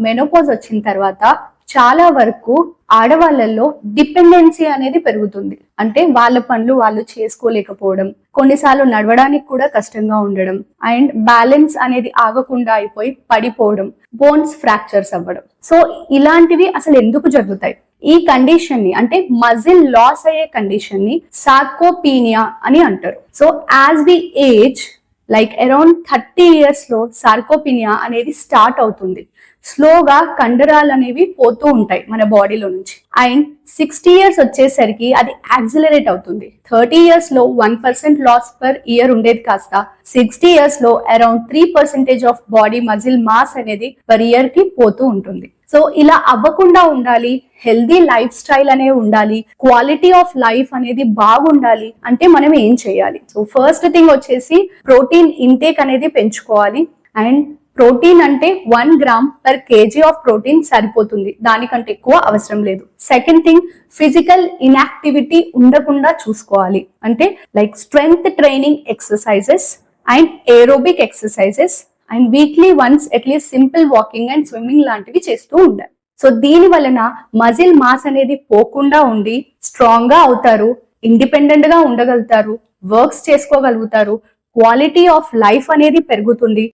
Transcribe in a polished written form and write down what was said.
Menopause వచ్చిన తర్వాత చాలా వరకు ఆడవాళ్ళల్లో డిపెండెన్సీ అనేది పెరుగుతుంది. అంటే వాళ్ళ పనులు వాళ్ళు చేసుకోలేకపోవడం, కొన్నిసార్లు నడవడానికి కూడా కష్టంగా ఉండడం, అండ్ బ్యాలెన్స్ అనేది ఆగకుండా అయిపోయి పడిపోవడం, బోన్స్ ఫ్రాక్చర్స్ అవ్వడం. సో ఇలాంటివి అసలు ఎందుకు జరుగుతాయి? ఈ కండిషన్ ని అంటే మజిల్ లాస్ అయ్యే కండిషన్ ని సార్కోపీనియా అని అంటారు. So as we age like around 30 years లో సార్కోపీనియా అనేది స్టార్ట్ అవుతుంది. స్లోగా కండరాలు అనేవి పోతూ ఉంటాయి మన బాడీలో నుంచి. అండ్ 60 years వచ్చేసరికి అది యాక్సిలరేట్ అవుతుంది. 30 years లో 1% లాస్ పర్ ఇయర్ ఉండేది కాస్త 60 years లో around 3% of body muscle mass అనేది పర్ ఇయర్ కి పోతూ ఉంటుంది. సో ఇలా అవ్వకుండా ఉండాలి, హెల్దీ లైఫ్ స్టైల్ అనేది ఉండాలి, క్వాలిటీ ఆఫ్ లైఫ్ అనేది బాగుండాలి అంటే మనం ఏం చేయాలి? సో ఫస్ట్ థింగ్ వచ్చేసి ప్రోటీన్ ఇంటేక్ అనేది పెంచుకోవాలి. అండ్ ప్రోటీన్ అంటే 1 gram per kg of protein సరిపోతుంది, దానికంటే ఎక్కువ అవసరం లేదు. సెకండ్ థింగ్, ఫిజికల్ ఇన్యాక్టివిటీ ఉండకుండా చూసుకోవాలి. అంటే like strength training exercises and aerobic exercises and weekly once at least simple walking and swimming లాంటివి చేస్తూ ఉండాలి. సో దీని వలన మజిల్ మాస్ అనేది పోకుండా ఉండి స్ట్రాంగ్ గా అవుతారు, ఇండిపెండెంట్ గా ఉండగలుగుతారు, వర్క్స్ చేసుకోగలుగుతారు, క్వాలిటీ ఆఫ్ లైఫ్ అనేది పెరుగుతుంది.